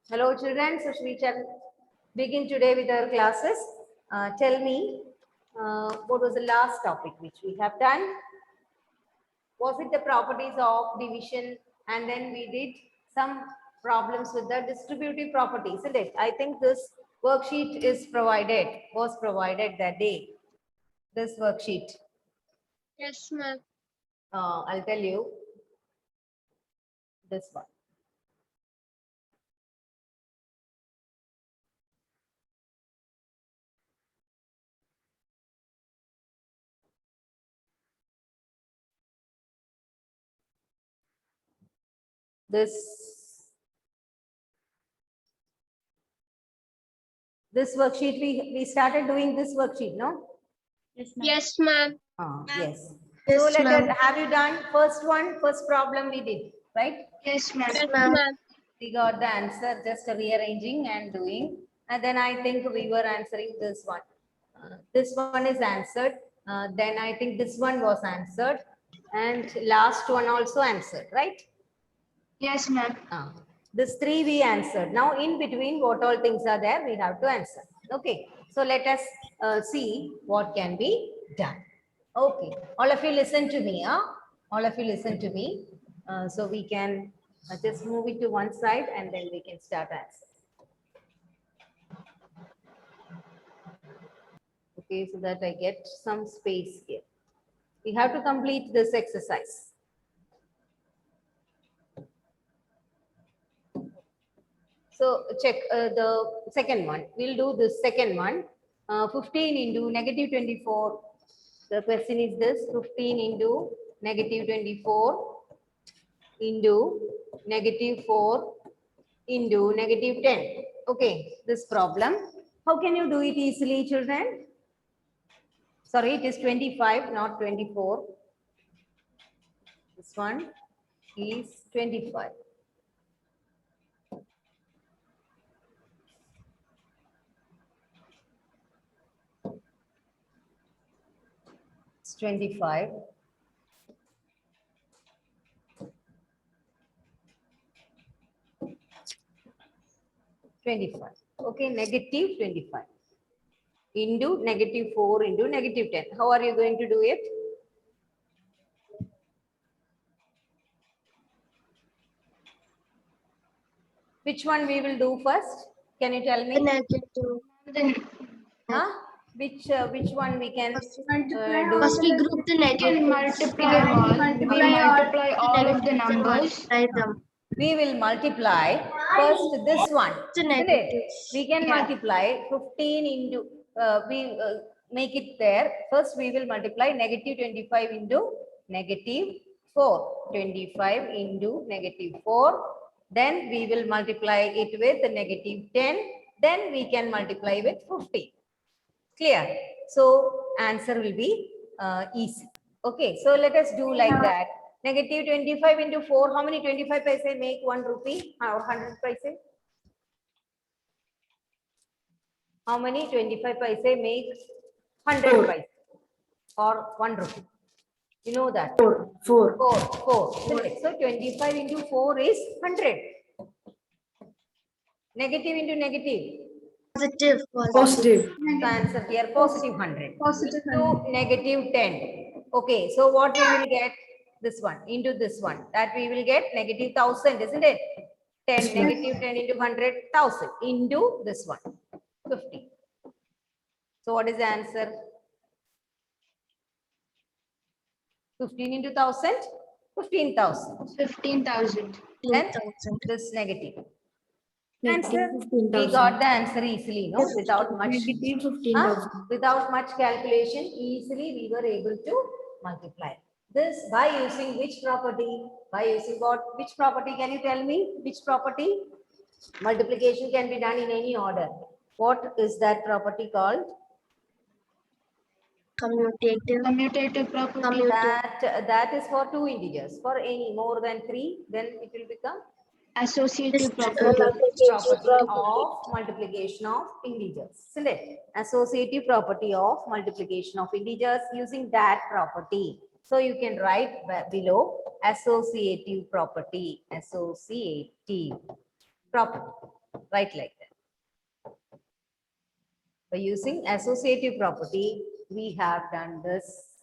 Hello children, so we shall begin today with our classes. Tell me, what was the last topic which we have done? Was it the properties of division? And then we did some problems with the distributive properties, isn't it? I think this worksheet was provided that day. This worksheet. Yes, ma'am. I'll tell you this one. This worksheet, we started doing this worksheet, no? Yes, ma'am. Yes. Yes, So let ma'am. us, have you done first problem we did, right? Yes, ma'am. We got the answer, just rearranging and doing. And then I think we were answering this one. This one is answered. Then I think this one was answered. And last one also answered, right? Yes, ma'am. This three we answered. Now in between what all things are there, we have to answer. Okay. So let us see what can be done. Okay. All of you listen to me. All of you listen to me. So we can just move it to one side and then we can start answer. Okay. So that I get some space here. We have to complete this exercise. So check the second one. We'll do the second one. 15 into negative 24. The question is this: 15 into negative 24 into negative 4 into negative 10. Okay, this problem. How can you do it easily, children? Sorry, it is 25, not 24. This one is 25. It's 25. Okay, negative 25 into negative 4 into negative 10. How are you going to do it? Which one we will do first? Can you tell me? Huh? Which one we can do? First we group the negative. multiply all of the numbers. We will multiply first this one. Isn't it? We can multiply 15 into, make it there. First we will multiply negative 25 into negative 4. 25 into negative 4. Then we will multiply it with the negative 10. Then we can multiply with 50. Clear? So answer will be easy. Okay, so let us do like that. Negative 25 into 4, how many 25 paise make 1 rupee or 100 paise? How many 25 paise make 100 paise or 1 rupee? You know that? 4. So 25 into 4 is 100. Negative into negative. Positive. The answer here positive 100. Positive Into negative 10. Okay, so what we will get? This one into this one. That we will get negative 1000, isn't it? 10, negative 10 into 100, 1000 into this one, 50. So what is the answer? 15 into 1000, 15,000. 15,000. Then this negative. Answer. We got the answer easily, no? Without much, without much calculation, easily we were able to multiply. This by using which property? By using what? Which property? Can you tell me? Which property? Multiplication can be done in any order. What is that property called? Commutative property. That is for two integers. For any more than 3, then it will become Associative property. property of multiplication of integers, isn't it? Associative property of multiplication of integers using that property. So you can write below associative property. Associative property. Write like that. By using associative property, we have done this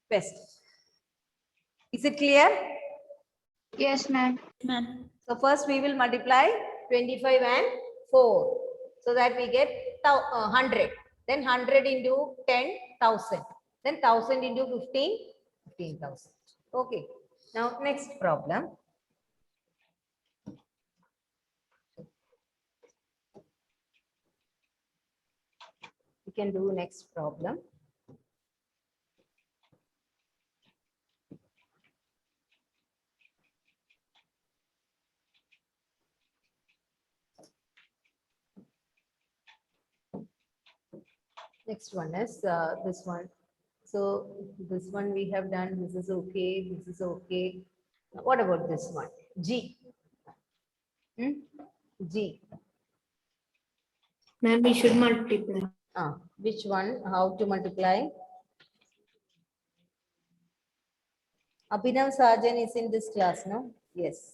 best. Is it clear? Yes, ma'am. So first we will multiply 25 and 4. So that we get 100. Then 100 into 10, 1000. Then 1000 into 15, 15,000. Okay. Now next problem. We can do next problem. Next one is this one. So this one we have done. This is okay. This is okay. What about this one? G. G. Ma'am, we should multiply. Which one? How to multiply? Abhinav Sajan is in this class, no? Yes.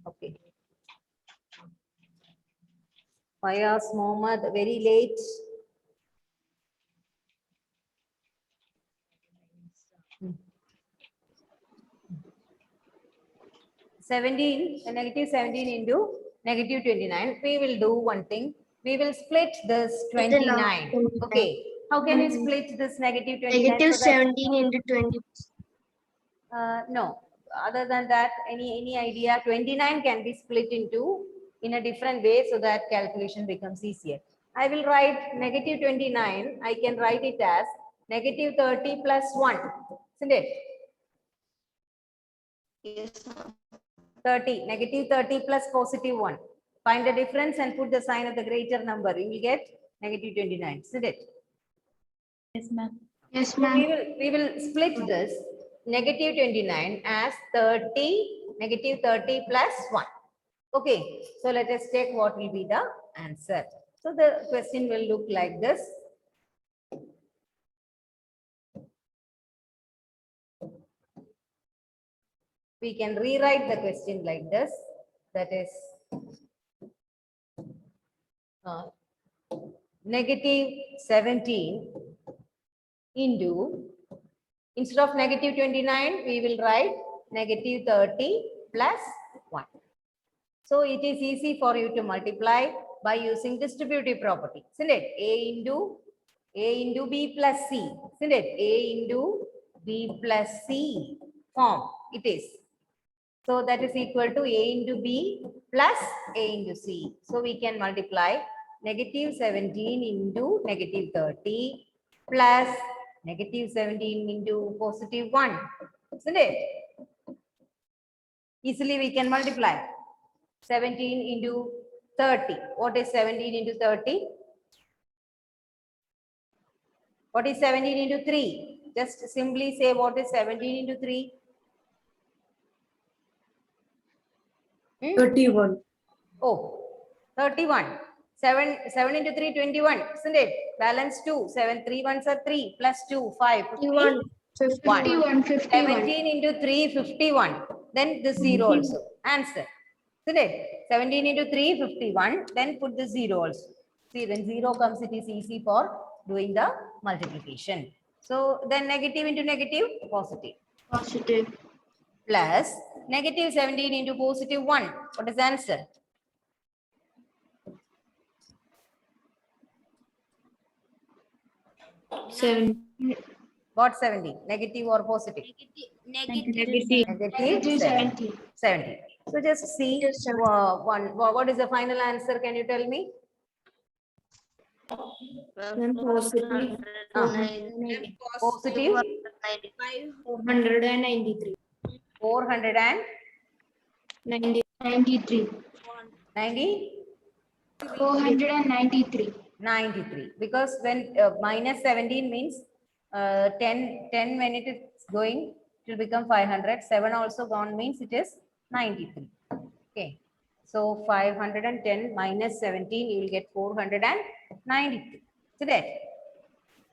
Okay. Fayaz Mohammed, very late. Hmm. 17, negative 17 into negative 29. We will do one thing. We will split this 29. Okay. How can we split this negative 29? Negative so that- 17 into 20. No. Other than that, any idea? 29 can be split into in a different way so that calculation becomes easier. I will write negative 29. I can write it as negative 30 plus 1. Isn't it? Yes, 30. Negative 30 plus positive 1. Find the difference and put the sign of the greater number. You will get negative 29. Isn't it? Yes, ma'am. Yes, So we will split this negative 29 as 30, negative 30 plus 1. Okay, so let us check what will be the answer. So the question will look like this. We can rewrite the question like this. That is negative 17 into, instead of negative 29, we will write negative 30 plus 1. So it is easy for you to multiply by using distributive property, isn't it? A into B plus C, isn't it? A into B plus C form it is. So that is equal to A into B plus A into C. So we can multiply negative 17 into negative 30 plus negative 17 into positive 1, isn't it? Easily we can multiply. 17 into 30. What is 17 into 30? What is 17 into 3? Just simply say what is 17 into 3? 31. Oh, 31. 7 into 3, 21. Isn't it? Balance 2. 7, 3 ones are 3 plus 2, 5. 51. 51. 17 into 3, 51. Then the 0 also. Answer. Isn't it? 17 into 3, 51. Then put the 0 also. See, when 0 comes, it is easy for doing the multiplication. So then negative into negative, positive. Positive. Plus negative 17 into positive 1. What is the answer? 7. What 70? Negative or positive? Negative. Negative 70. 70. So just see what is the final answer? Can you tell me? Positive. Positive 493. 493. 93. 493. 93. Because when minus 17 means 10 when it is going, it will become 500. 7 also gone means it is 93. Okay. So 510 minus 17, you will get 493. Is that?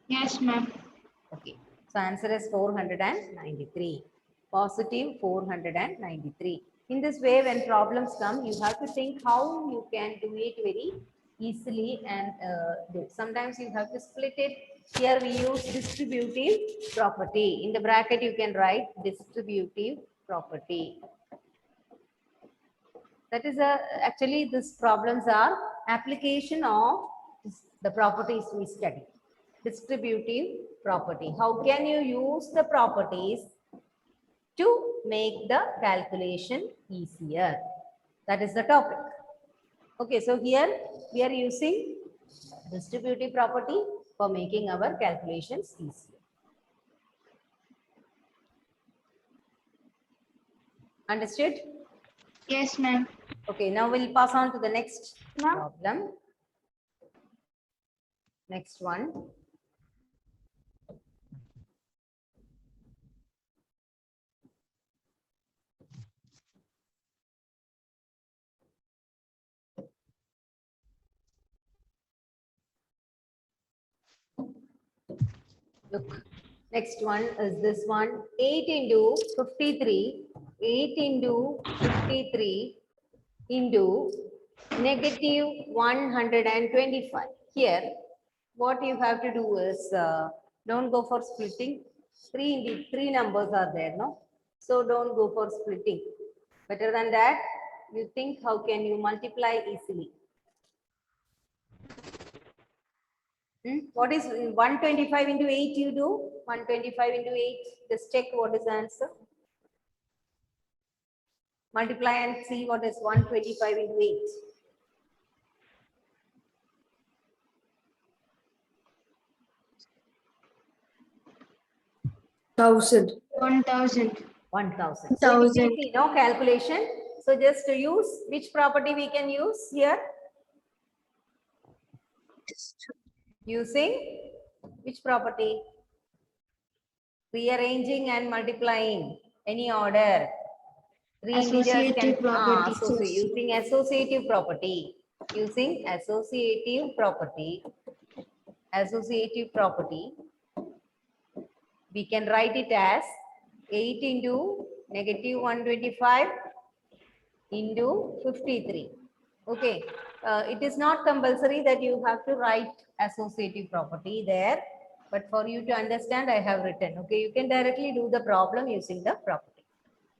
Yes, ma'am. Okay. So answer is 493. positive 493. In this way, when problems come, you have to think how you can do it very easily and do. Sometimes you have to split it. Here we use distributive property. In the bracket, you can write distributive property. That is actually these problems are application of the properties we study. Distributive property. How can you use the properties to make the calculation easier? That is the topic. Okay, so here we are using distributive property for making our calculations easier. Understood? Yes, ma'am. Okay, now we'll pass on to the next problem. Next one. Look, next one is this one. 8 into 53, 8 into 53 into negative 125. Here, what you have to do is, don't go for splitting. Three numbers are there, no? So don't go for splitting. Better than that, you think how can you multiply easily? What is 125 into 8 you do? 125 into 8, just check what is the answer. Multiply and see what is 125 into 8. $1,000. 1,000. So you can see, no calculation. So just to use, which property we can use here? Using which property? Rearranging and multiplying. Any order. Associative property. Using associative property. Using associative property. Associative property. We can write it as 8 into negative 125 into 53. Okay. It is not compulsory that you have to write associative property there. But for you to understand, I have written. Okay. You can directly do the problem using the property.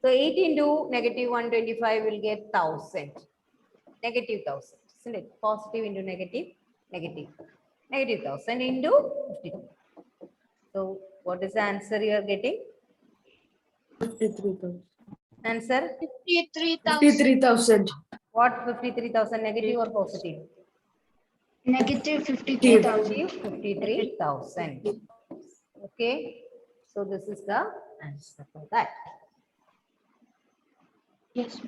So 8 into negative 125 will get 1,000. Negative 1,000. Isn't it? Positive into negative, negative. Negative 1,000 into 53. So what is the answer you are getting? 53,000. Answer? 53,000. What 53,000, negative or positive? Negative 53,000. 53,000. Okay. So this is the answer for that. Yes.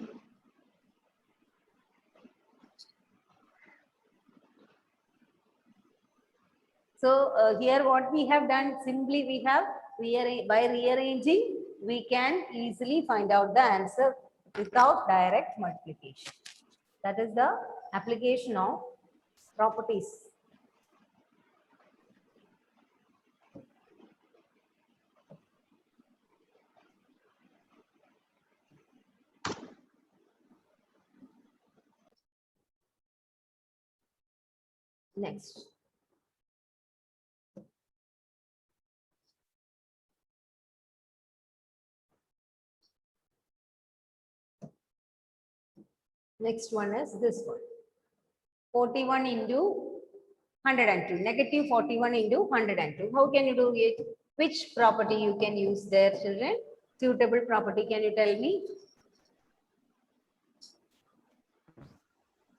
So here what we have done, simply we have by rearranging, we can easily find out the answer without direct multiplication. That is the application of properties. Next. Next one is this one. 41 into 102. Negative 41 into 102. How can you do it? Which property you can use there, children? Suitable property. Can you tell me?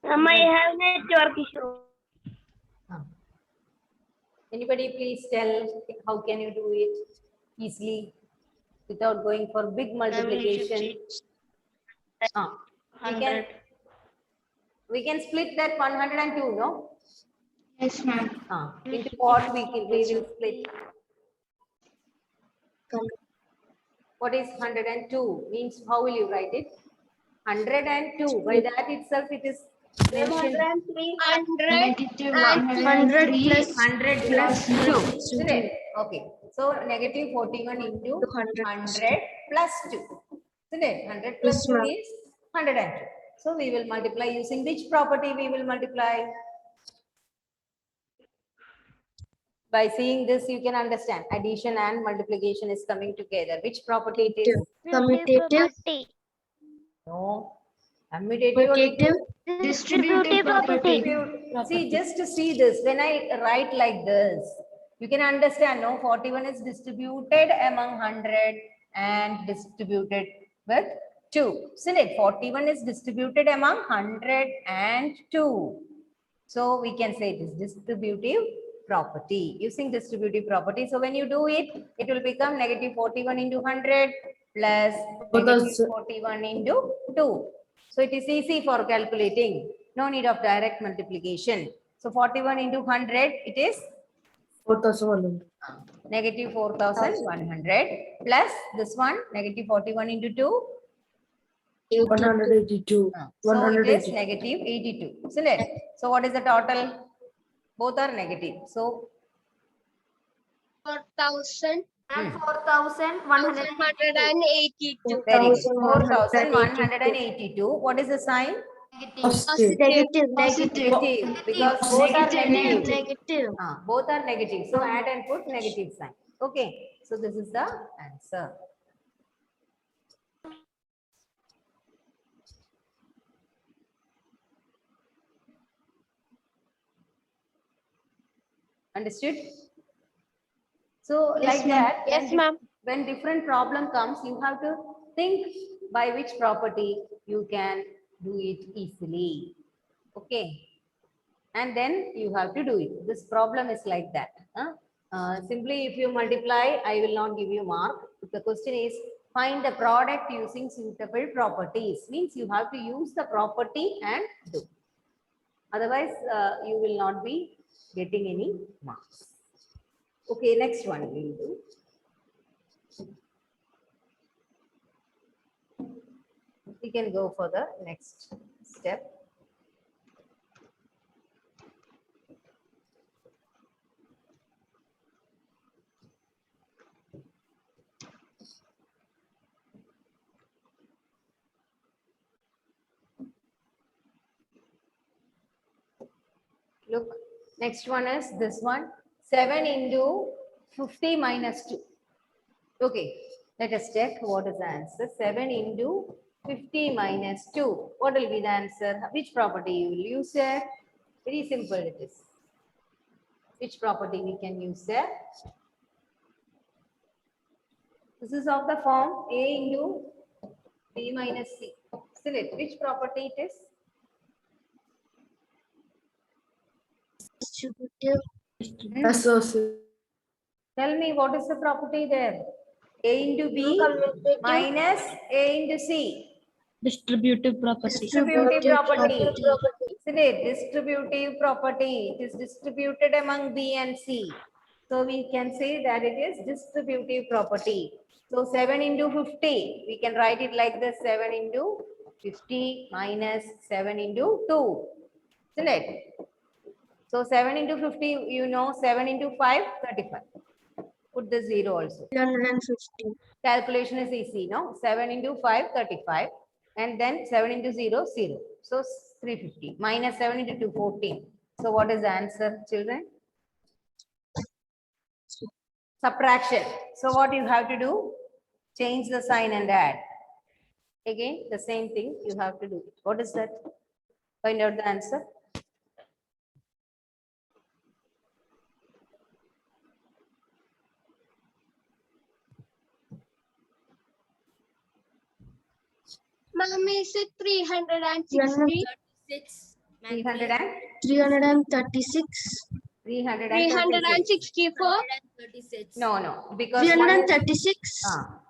I have network issue. Anybody please tell how can you do it easily without going for big multiplication? We can split that 102, no? Yes, ma'am. Into what we will split? What is 102? Means how will you write it? 102. By that itself it is mentioned. 100 Negative 103 100 plus 2. Isn't it? Okay. So negative 41 into 100 plus 2. Isn't it? 100 plus Yes, 2 ma'am. is 102. So we will multiply using which property we will multiply? By seeing this, you can understand addition and multiplication is coming together. Which property it is? Commutative. No. Commutative or Distributive property. See, just to see this, when I write like this, you can understand, no, 41 is distributed among 100 and distributed with 2. Isn't it? 41 is distributed among 100 and 2. So we can say it is distributive property, using distributive property. So when you do it, it will become negative 41 into 100 plus negative 41 into 2. So it is easy for calculating. No need of direct multiplication. So 41 into 100, it is 4,100. negative 4,100 plus this one, negative 41 into 2. 182. So it is negative 82, isn't it? So what is the total? Both are negative. So 4,000 and 4,182. very good. 4,182. What is the sign? Positive. Negative. Negative, because both are negative. Negative. Both are negative. So add and put negative sign. Okay. So this is the answer. Understood? So like that. Yes, ma'am. When different problem comes, you have to think by which property you can do it easily. Okay. And then you have to do it. This problem is like that. Simply if you multiply, I will not give you mark. The question is find the product using suitable properties. Means you have to use the property and do. Otherwise, you will not be getting any marks. Okay, next one we will do. We can go for the next step. Look, next one is this one. 7 into 50 minus 2. Okay, let us check what is the answer. 7 into 50 minus 2. What will be the answer? Which property you will use there? Very simple it is. Which property we can use there? This is of the form A into B minus C. Still it. Which property it is? Distributive. Associative. Tell me what is the property there? A into B minus A into C. Distributive property. Distributive property. Isn't it? Distributive property. It is distributed among B and C. So we can say that it is distributive property. So 7 into 50. We can write it like this. 7 into 50 minus 7 into 2. Isn't it? So 7 into 50, you know, 7 into 5, 35. Put the 0 also. 350. Calculation is easy, no? 7 into 5, 35. And then 7 into 0, 0. So 350. Minus 7 into 2, 14. So what is the answer, children? Subtraction. So what you have to do? Change the sign and add. Again, the same thing you have to do. What is that? Find out the answer. Ma'am, is it 360? 300 and 336. 364? No, because one is, 336.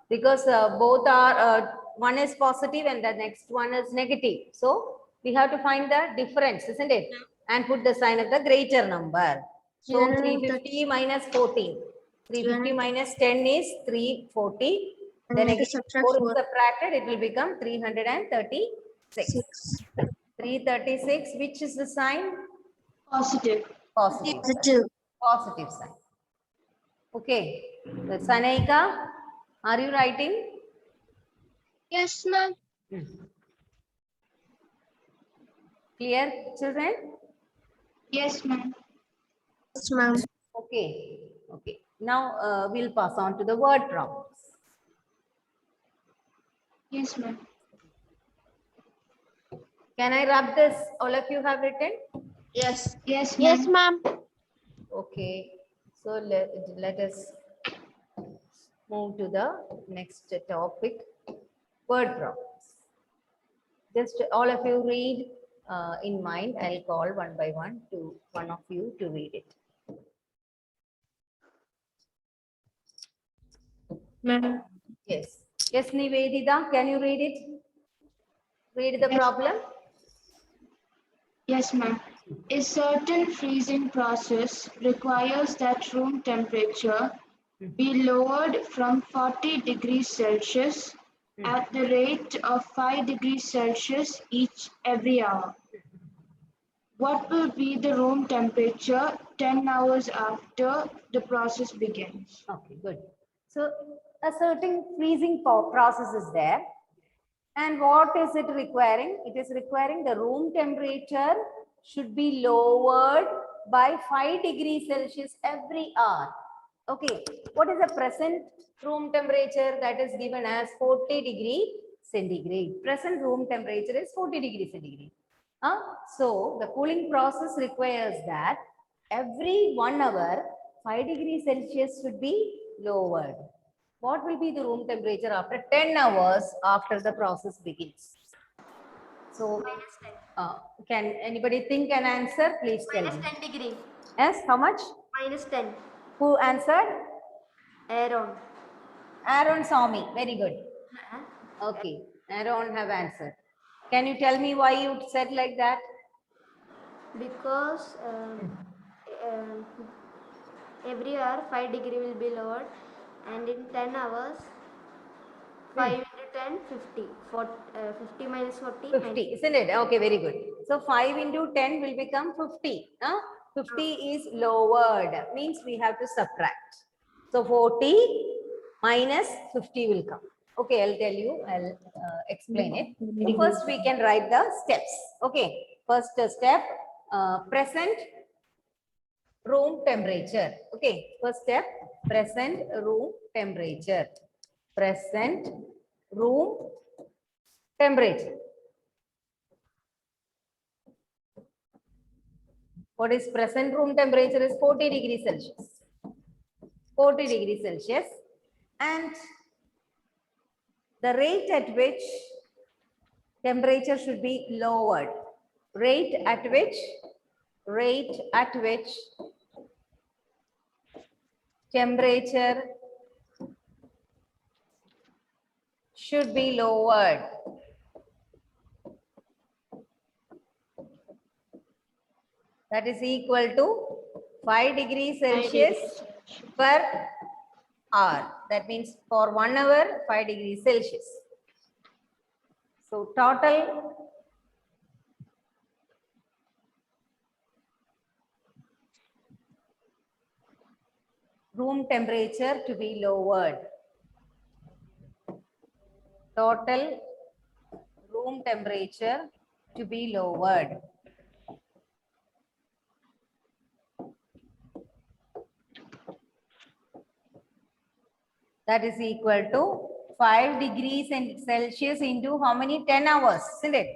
because both are one is positive and the next one is negative. So we have to find the difference, isn't it? And put the sign of the greater number. So 350 minus 14. 350 minus 10 is 340. Then again 4 is subtracted, it will become 336. 336, which is the sign? Positive. Positive. Positive. Positive sign. Okay. Sanaika, are you writing? Yes, ma'am. Clear, children? Yes, ma'am. Yes, ma'am. Okay. Okay. Now we'll pass on to the word problems. Yes, ma'am. Can I rub this? All of you have written? Yes. Yes, Yes, ma'am. ma'am. Okay. So let us move to the next topic, word problems. Just all of you read in mind. I'll call one by one to one of you to read it. Ma'am. Yes. Yes, Nivedita, can you read it? Read the Yes. problem. Yes, ma'am. A certain freezing process requires that room temperature be lowered from 40 degrees Celsius at the rate of 5 degrees Celsius every hour. What will be the room temperature 10 hours after the process begins? Okay, good. So a certain freezing process is there. And what is it requiring? It is requiring the room temperature should be lowered by 5 degrees Celsius every hour. Okay, what is the present room temperature? That is given as 40 degree centigrade. Present room temperature is 40 degree centigrade. So the cooling process requires that every 1 hour 5 degrees Celsius should be lowered. What will be the room temperature after 10 hours after the process begins? So, can anybody think an answer? Please tell me. Minus 10 degree. Yes, how much? Minus 10. Who answered? Aaron. Aaron saw me. Very good. Okay, Aaron have answered. Can you tell me why you said like that? Because every hour 5 degree will be lowered, and in 10 hours 5 into 10 50 50 minus 40 50, isn't it? Okay, very good. So 5 into 10 will become 50. 50 is lowered, means we have to subtract. So 40 minus 50 will come. Okay, I'll tell you, I'll explain it. So first we can write the steps. Okay, first step, present room temperature. Okay, first step, present room temperature. Present room temperature. What is present room temperature is 40 degrees Celsius. 40 degrees Celsius. And the rate at which temperature should be lowered. Rate at which temperature should be lowered. That is equal to 5 degrees Celsius per hour. That means for 1 hour, 5 degrees Celsius. So total room temperature to be lowered. Total room temperature to be lowered. That is equal to 5 degrees Celsius into how many? 10 hours, isn't it?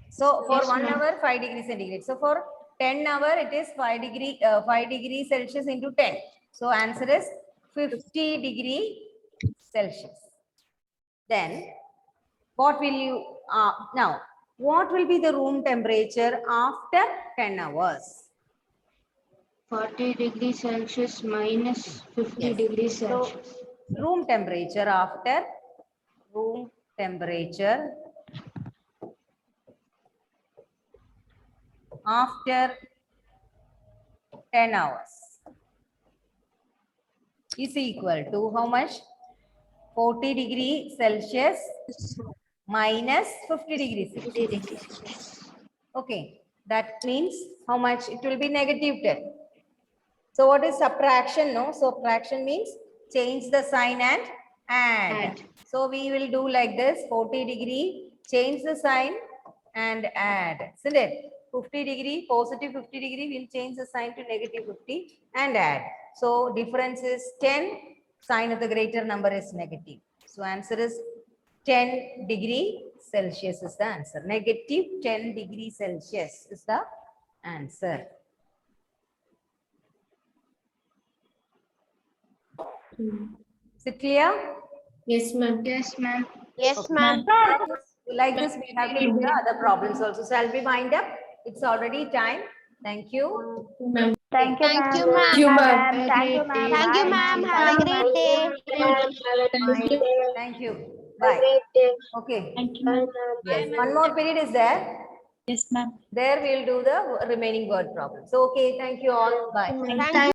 So for Yes, 1 ma'am. hour, 5 degrees centigrade. So for 10 hour, it is 5 degrees Celsius into 10. So answer is 50 degree Celsius. Then what will you, now, what will be the room temperature after 10 hours? 40 degrees Celsius minus 50 Yes. degrees So, Celsius. room temperature after after 10 hours is equal to how much? 40 degrees Celsius minus 50 degrees Celsius. Okay, that means how much? It will be negative 10. So what is subtraction? No, subtraction means change the sign and add. Add. So we will do like this, 40 degree, change the sign and add. Isn't it? 50 degree, positive 50 degree, we'll change the sign to negative 50 and add. So difference is 10, sign of the greater number is negative. So answer is 10 degree Celsius is the answer. Negative 10 degree Celsius is the answer. Is it clear? Yes, ma'am. Yes, ma'am. Yes, ma'am. Like this, we have to do the other problems also. So I'll be wind up. It's already time. Thank you. Ma'am. Thank you, Thank you, ma'am. Thank you, ma'am. Thank you, ma'am. Have a great day. Thank you. Bye. Okay. Thank you, ma'am. Yes. One more period is there. Yes, ma'am. There we'll do the remaining word problems. So, okay. Thank you all. Bye. Thank you.